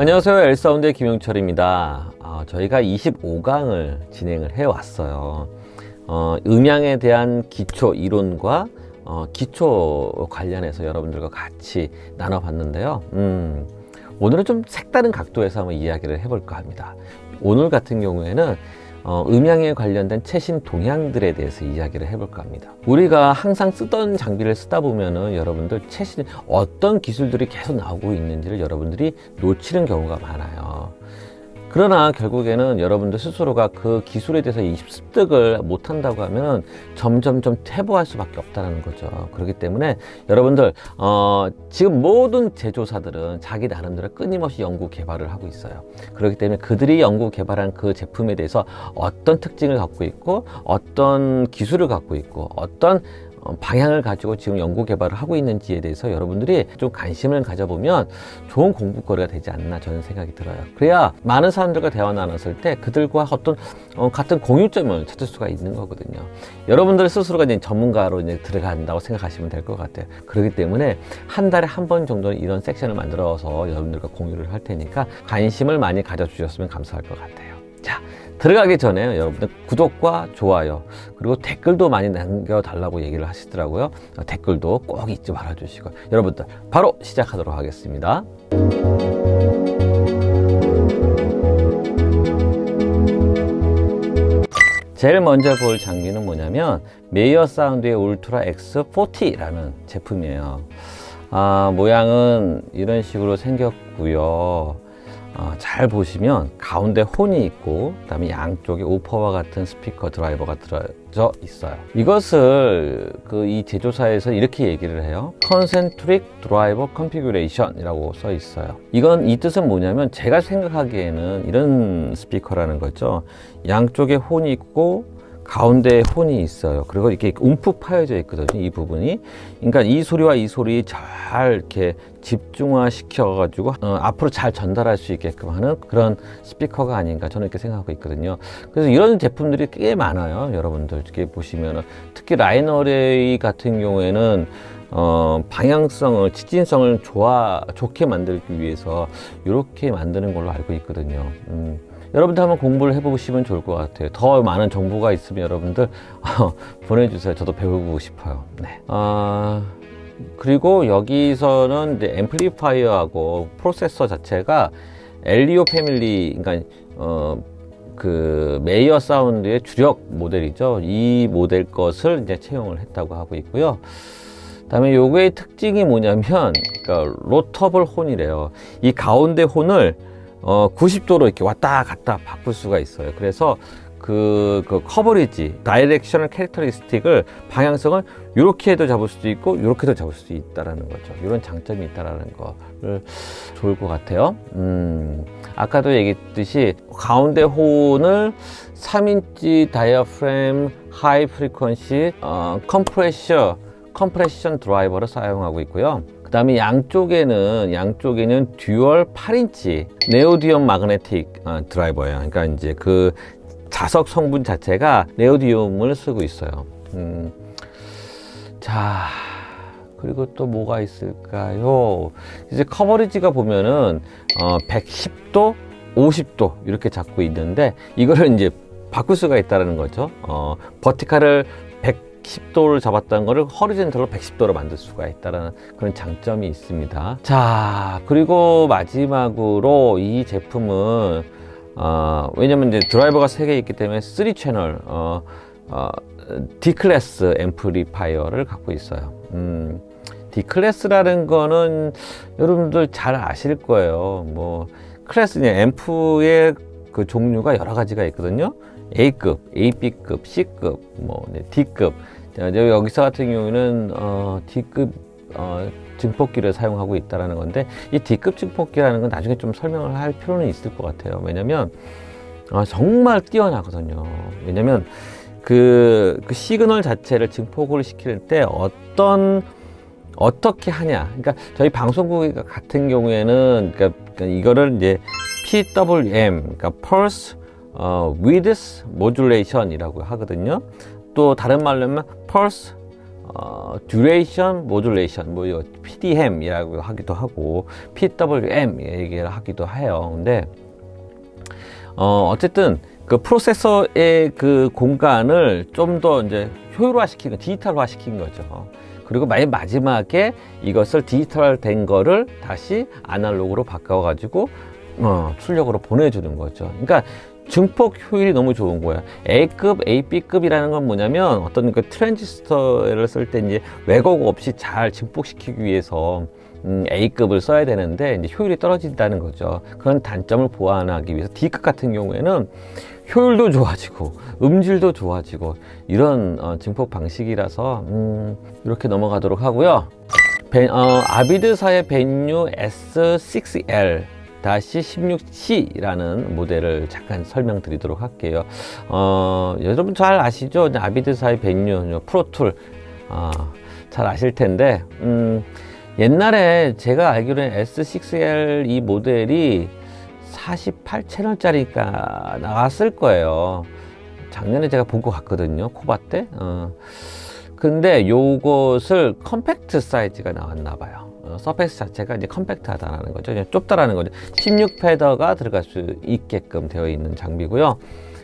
안녕하세요. 엘사운드의 김용철입니다. 저희가 25강을 진행을 해왔어요. 음향에 대한 기초 이론과 기초 관련해서 여러분들과 같이 나눠봤는데요. 오늘은 좀 색다른 각도에서 한번 이야기를 해볼까 합니다. 오늘 같은 경우에는 음향에 관련된 최신 동향들에 대해서 이야기를 해볼까 합니다. 우리가 항상 쓰던 장비를 쓰다 보면은 여러분들 최신 어떤 기술들이 계속 나오고 있는지를 여러분들이 놓치는 경우가 많아요. 그러나 결국에는 여러분들 스스로가 그 기술에 대해서 습득을 못한다고 하면 점점 퇴보할 수밖에 없다는 거죠. 그렇기 때문에 여러분들 지금 모든 제조사들은 자기 나름대로 끊임없이 연구 개발을 하고 있어요. 그렇기 때문에 그들이 연구 개발한 그 제품에 대해서 어떤 특징을 갖고 있고 어떤 기술을 갖고 있고 어떤 방향을 가지고 지금 연구 개발을 하고 있는지에 대해서 여러분들이 좀 관심을 가져보면 좋은 공부거리가 되지 않나 저는 생각이 들어요. 그래야 많은 사람들과 대화 나눴을 때 그들과 어떤 같은 공유점을 찾을 수가 있는 거거든요. 여러분들 스스로가 이제 전문가로 이제 들어간다고 생각하시면 될 것 같아요. 그렇기 때문에 한 달에 한 번 정도는 이런 섹션을 만들어서 여러분들과 공유를 할 테니까 관심을 많이 가져주셨으면 감사할 것 같아요. 자, 들어가기 전에 여러분들 구독과 좋아요 그리고 댓글도 많이 남겨달라고 얘기를 하시더라고요. 댓글도 꼭 잊지 말아주시고 여러분들 바로 시작하도록 하겠습니다. 제일 먼저 볼 장비는 뭐냐면 메이어 사운드의 울트라 X40라는 제품이에요. 모양은 이런 식으로 생겼고요. 잘 보시면 가운데 혼이 있고 그 다음에 양쪽에 오퍼와 같은 스피커 드라이버가 들어져 있어요. 이것을 이 제조사에서 이렇게 얘기를 해요. 컨센트릭 드라이버 컨피규레이션 이라고 써 있어요. 이 뜻은 뭐냐면 제가 생각하기에는 이런 스피커라는 거죠. 양쪽에 혼이 있고 가운데에 혼이 있어요. 그리고 이렇게 움푹 파여져 있거든요. 이 부분이. 그러니까 이 소리와 이 소리 잘 이렇게 집중화 시켜 가지고 앞으로 잘 전달할 수 있게끔 하는 그런 스피커가 아닌가 저는 이렇게 생각하고 있거든요. 그래서 이런 제품들이 꽤 많아요. 여러분들 이렇게 보시면은 특히 라이너레이 같은 경우에는 방향성을 지진성을 좋게 만들기 위해서 이렇게 만드는 걸로 알고 있거든요. 여러분들 한번 공부를 해보시면 좋을 것 같아요. 더 많은 정보가 있으면 여러분들 보내주세요. 저도 배우고 싶어요. 네. 그리고 여기서는 이제 앰플리파이어하고 프로세서 자체가 엘리오 패밀리, 그러니까 그 메이어 사운드의 주력 모델이죠. 이 모델 것을 이제 채용을 했다고 하고 있고요. 그다음에 요거의 특징이 뭐냐면, 그러니까 로터블 혼이래요. 이 가운데 혼을 90도로 이렇게 왔다 갔다 바꿀 수가 있어요. 그래서 그 커버리지, 다이렉셔널 캐릭터리스틱을 방향성을 이렇게 해도 잡을 수도 있고 이렇게도 잡을 수도 있다라는 거죠. 이런 장점이 있다라는 거를 좋을 것 같아요. 아까도 얘기했듯이 가운데 혼을 3인치 다이어프램 하이 프리퀀시 컴프레션 드라이버를 사용하고 있고요. 그 다음에 양쪽에는 듀얼 8인치 네오디움 마그네틱 드라이버예요. 그러니까 이제 그 자석 성분 자체가 네오디움을 쓰고 있어요. 자, 그리고 또 뭐가 있을까요? 이제 커버리지가 보면은 110도, 50도 이렇게 잡고 있는데 이거를 이제 바꿀 수가 있다는 거죠. 버티칼을 110도를 잡았다는 거를 허리젠털로 110도로 만들 수가 있다는 그런 장점이 있습니다. 자, 그리고 마지막으로 이 제품은 왜냐면 이제 드라이버가 3개 있기 때문에 3채널 D클래스 앰플리파이어를 갖고 있어요. D클래스라는 거는 여러분들 잘 아실 거예요. 뭐 클래스 앰프의 그 종류가 여러 가지가 있거든요. A급, AB급, C급, D급. 여기서 같은 경우는 D급 증폭기를 사용하고 있다는 건데 이 D급 증폭기라는 건 나중에 좀 설명을 할 필요는 있을 것 같아요. 왜냐면 정말 뛰어나거든요. 왜냐면 그 시그널 자체를 증폭을 시킬 때 어떻게 하냐. 그러니까 저희 방송국 같은 경우에는 그러니까 이거를 이제 PWM, 그러니까 Pulse Width Modulation 이라고 하거든요. 또 다른 말로 하면 Pulse 듀레이션 모듈레이션, 뭐 이거 PDM이라고 하기도 하고 PWM 얘기를 하기도 해요. 근데 어쨌든 그 프로세서의 그 공간을 좀 더 이제 효율화 시키는, 디지털화 시킨 거죠. 그리고 맨 마지막에 이것을 디지털 된 거를 다시 아날로그로 바꿔 가지고 출력으로 보내주는 거죠. 그러니까 증폭 효율이 너무 좋은 거야. A급, AB급이라는 건 뭐냐면 어떤 그 트랜지스터를 쓸 때 이제 왜곡 없이 잘 증폭시키기 위해서 A급을 써야 되는데 이제 효율이 떨어진다는 거죠. 그런 단점을 보완하기 위해서 D급 같은 경우에는 효율도 좋아지고 음질도 좋아지고 이런 증폭 방식이라서 이렇게 넘어가도록 하고요. 아비드사의 벤뉴 S6L 16C라는 모델을 잠깐 설명드리도록 할게요. 여러분 잘 아시죠? 아비드사의 벤뉴 프로툴 잘 아실 텐데 옛날에 제가 알기로는 S6L 이 모델이 48채널짜리가 나왔을 거예요. 작년에 제가 보고 갔거든요, 코바 때. 근데 요것을 컴팩트 사이즈가 나왔나 봐요. 서페이스 자체가 이제 컴팩트하다라는 거죠. 그냥 좁다라는 거죠. 16패더가 들어갈 수 있게끔 되어 있는 장비고요.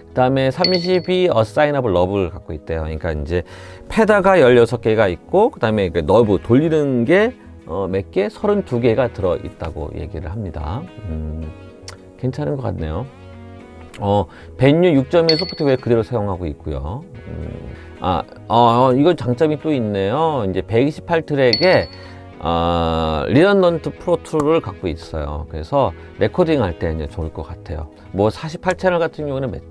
그 다음에 32 어사이너블 너브를 갖고 있대요. 그러니까 이제 패더가 16개가 있고, 그 다음에 너브 돌리는 게 몇 개? 32개가 들어 있다고 얘기를 합니다. 괜찮은 것 같네요. 벤뉴 6.1 소프트웨어 그대로 사용하고 있고요. 이건 장점이 또 있네요. 이제 128트랙에 리던던트 프로툴을 갖고 있어요. 그래서 레코딩 할 때 이제 좋을 것 같아요. 뭐 48채널 같은 경우는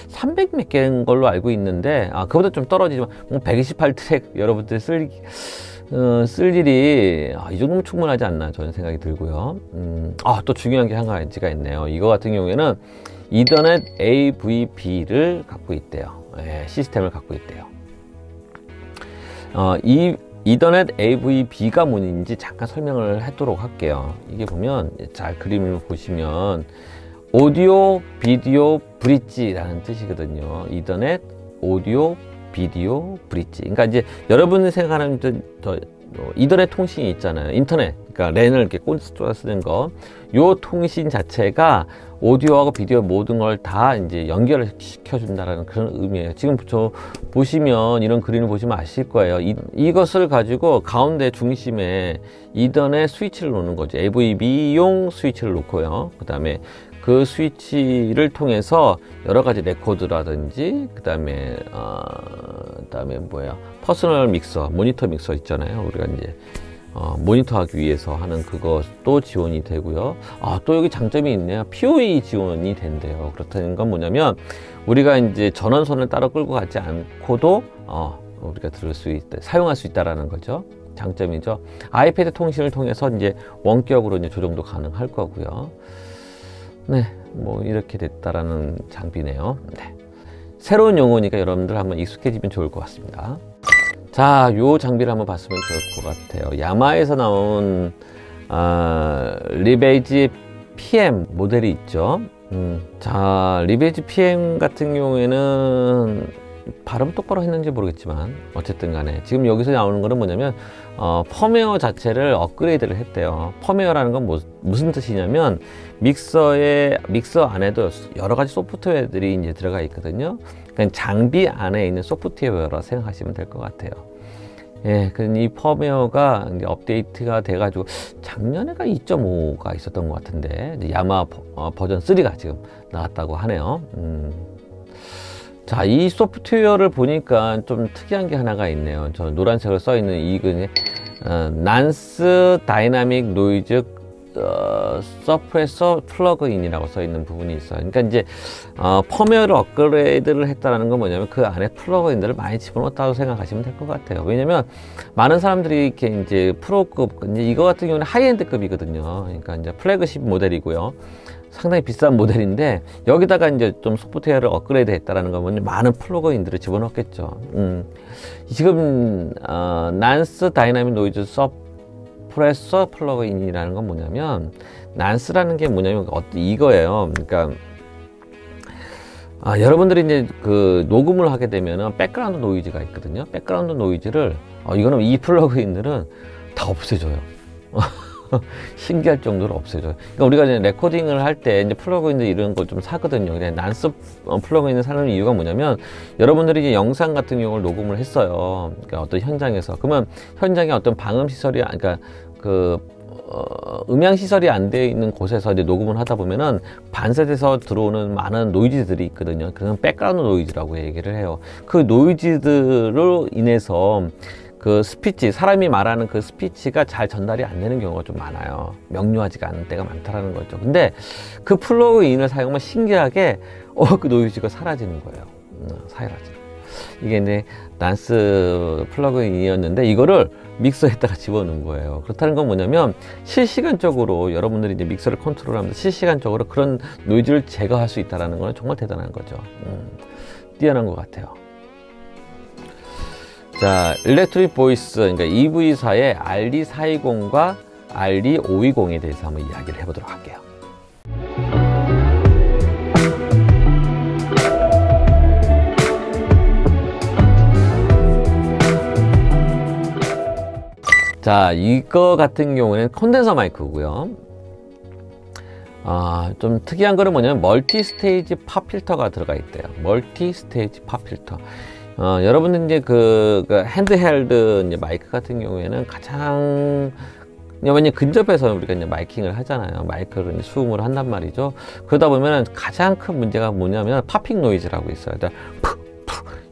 300 몇 개인 걸로 알고 있는데, 그보다 좀 떨어지지만, 128트랙 여러분들 쓸 일이 이 정도면 충분하지 않나 저는 생각이 들고요. 또 중요한 게 한 가지가 있네요. 이거 같은 경우에는 이더넷 AVB를 갖고 있대요. 시스템을 갖고 있대요. 이 이더넷 AVB가 뭔지 잠깐 설명을 하도록 할게요. 이게 보면 잘 그림을 보시면 오디오 비디오 브릿지라는 뜻이거든요. 이더넷 오디오 비디오 브릿지. 그러니까 이제 여러분이 생각하는 이더넷 통신이 있잖아요. 인터넷, 그러니까 랜을 이렇게 꽂아 쓰는 거. 요 통신 자체가 오디오하고 비디오 모든 걸 다 이제 연결을 시켜준다라는 그런 의미예요. 지금 보시면 이런 그림을 보시면 아실 거예요. 이것을 가지고 가운데 중심에 이더넷 스위치를 놓는 거죠. AVB용 스위치를 놓고요. 그 다음에 그 스위치를 통해서 여러 가지 레코드라든지, 그 다음에 퍼스널 믹서, 모니터 믹서 있잖아요. 우리가 이제 모니터하기 위해서 하는 그것도 지원이 되고요. 또 여기 장점이 있네요. PoE 지원이 된대요. 그렇다는 건 뭐냐면 우리가 이제 전원선을 따로 끌고 가지 않고도 우리가 사용할 수 있다라는 거죠. 장점이죠. 아이패드 통신을 통해서 이제 원격으로 이제 조정도 가능할 거고요. 네, 뭐 이렇게 됐다라는 장비네요. 네. 새로운 용어니까 여러분들 한번 익숙해지면 좋을 것 같습니다. 자, 요 장비를 한번 봤으면 좋을 것 같아요. 야마에서 나온 리베이지 PM 모델이 있죠. 자, 리베이지 PM 같은 경우에는 발음 똑바로 했는지 모르겠지만 어쨌든 간에 지금 여기서 나오는 거는 뭐냐면 펌웨어 자체를 업그레이드를 했대요. 펌웨어라는 건 무슨 뜻이냐면 믹서 안에도 여러 가지 소프트웨어들이 이제 들어가 있거든요. 그러니까 장비 안에 있는 소프트웨어라 생각하시면 될 것 같아요. 예, 이 펌웨어가 이제 업데이트가 돼가지고 작년에가 2.5가 있었던 것 같은데 야마 버전 3가 지금 나왔다고 하네요. 자, 이 소프트웨어를 보니까 좀 특이한 게 하나가 있네요. 저 노란색으로 써 있는 이게 난스 다이나믹 노이즈 서프레서 플러그인이라고 써 있는 부분이 있어요. 그러니까 이제 펌웨어를 업그레이드를 했다는 건 뭐냐면 그 안에 플러그인들을 많이 집어넣었다고 생각하시면 될 것 같아요. 왜냐면 많은 사람들이 이렇게 이제 프로급, 이제 이거 같은 경우는 하이엔드급이거든요. 그러니까 이제 플래그십 모델이고요. 상당히 비싼 모델인데 여기다가 이제 좀 소프트웨어를 업그레이드 했다라는 거면 많은 플러그인들을 집어넣었겠죠. 지금 난스 다이나믹 노이즈 서프레서 플러그인이라는 건 뭐냐면 난스라는 게 뭐냐면 이거예요. 그러니까 여러분들이 이제 그 녹음을 하게 되면은 백그라운드 노이즈가 있거든요. 백그라운드 노이즈를 이거는 이 플러그인들은 다 없애줘요. 신기할 정도로 없애줘요. 그러니까 우리가 이제 레코딩을 할 때 이제 플러그인들 이런 걸 좀 사거든요. 그냥 난스 플러그인을 사는 이유가 뭐냐면 여러분들이 이제 영상 같은 경우를 녹음을 했어요. 그러니까 어떤 현장에서. 그러면 현장에 어떤 방음 시설이, 그러니까 음향 시설이 안 되어 있는 곳에서 이제 녹음을 하다 보면은 반사돼서 들어오는 많은 노이즈들이 있거든요. 그건 백그라운드 노이즈라고 얘기를 해요. 그 노이즈들로 인해서 그 스피치, 사람이 말하는 그 스피치가 잘 전달이 안 되는 경우가 좀 많아요. 명료하지가 않은 때가 많다라는 거죠. 근데 그 플러그인을 사용하면 신기하게 그 노이즈가 사라지는 거예요. 사라져요. 이게 이제 난스 플러그인이었는데 이거를 믹서에다가 집어넣은 거예요. 그렇다는 건 뭐냐면 실시간적으로 여러분들이 이제 믹서를 컨트롤하면서 실시간적으로 그런 노이즈를 제거할 수 있다는 건 정말 대단한 거죠. 뛰어난 것 같아요. 자, 일렉트릭 보이스, 그러니까 EV사의 RD420과 RD520에 대해서 한번 이야기를 해보도록 할게요. 자, 이거 같은 경우에는 콘덴서 마이크고요. 좀 특이한 거는 뭐냐면 멀티 스테이지 팝 필터가 들어가 있대요. 멀티 스테이지 팝 필터. 여러분들 이제 그 핸드헬드 이제 마이크 같은 경우에는 가장 왜냐면 근접해서 우리가 이제 마이킹을 하잖아요. 마이크를 이제 수음을 한단 말이죠. 그러다 보면은 가장 큰 문제가 뭐냐면 파핑 노이즈라고 있어요.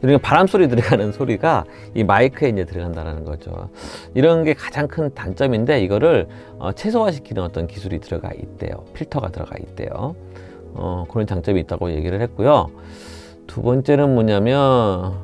이런 바람 소리 들어가는 소리가 이 마이크에 이제 들어간다는 거죠. 이런 게 가장 큰 단점인데 이거를 최소화시키는 어떤 기술이 들어가 있대요. 필터가 들어가 있대요. 그런 장점이 있다고 얘기를 했고요. 두 번째는 뭐냐면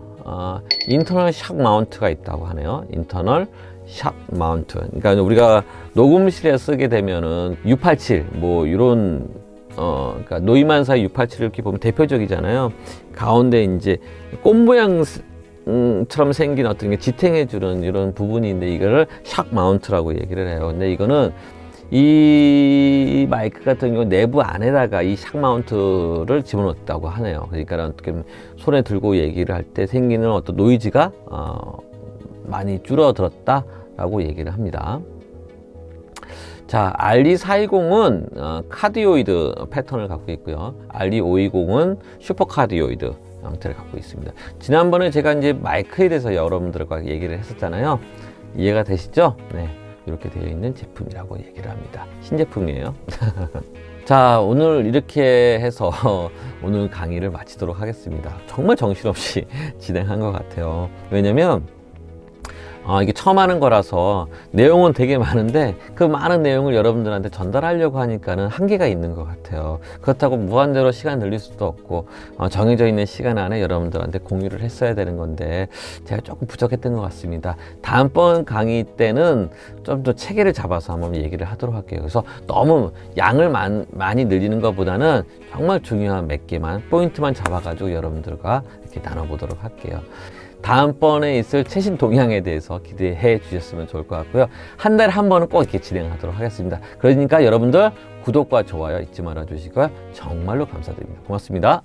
인터널 샥 마운트가 있다고 하네요. 인터널 샥 마운트. 그러니까 우리가 녹음실에 쓰게 되면은 687 뭐 이런 그러니까 노이만사의 687을 이렇게 보면 대표적이잖아요. 가운데 이제 꽃 모양처럼 생긴 어떤 게 지탱해주는 이런 부분인데 이거를 샥 마운트라고 얘기를 해요. 근데 이거는 이 마이크 같은 경우 내부 안에다가 이 샥 마운트를 집어넣었다고 하네요. 그러니까 어떻게 손에 들고 얘기를 할 때 생기는 어떤 노이즈가 많이 줄어들었다라고 얘기를 합니다. 자, RD420은 카디오이드 패턴을 갖고 있고요. RD520은 슈퍼카디오이드 형태를 갖고 있습니다. 지난번에 제가 이제 마이크에 대해서 여러분들과 얘기를 했었잖아요. 이해가 되시죠? 네. 이렇게 되어 있는 제품이라고 얘기를 합니다. 신제품이에요. 자, 오늘 이렇게 해서 오늘 강의를 마치도록 하겠습니다. 정말 정신없이 진행한 것 같아요. 왜냐면 이게 처음 하는 거라서 내용은 되게 많은데 그 많은 내용을 여러분들한테 전달하려고 하니까는 한계가 있는 것 같아요. 그렇다고 무한대로 시간 늘릴 수도 없고 정해져 있는 시간 안에 여러분들한테 공유를 했어야 되는 건데 제가 조금 부족했던 것 같습니다. 다음번 강의 때는 좀 더 체계를 잡아서 한번 얘기를 하도록 할게요. 그래서 너무 양을 많이 늘리는 것보다는 정말 중요한 몇 개만 포인트만 잡아가지고 여러분들과 이렇게 나눠보도록 할게요. 다음번에 있을 최신 동향에 대해서 기대해 주셨으면 좋을 것 같고요. 한 달에 한 번은 꼭 이렇게 진행하도록 하겠습니다. 그러니까 여러분들 구독과 좋아요 잊지 말아 주시고요. 정말로 감사드립니다. 고맙습니다.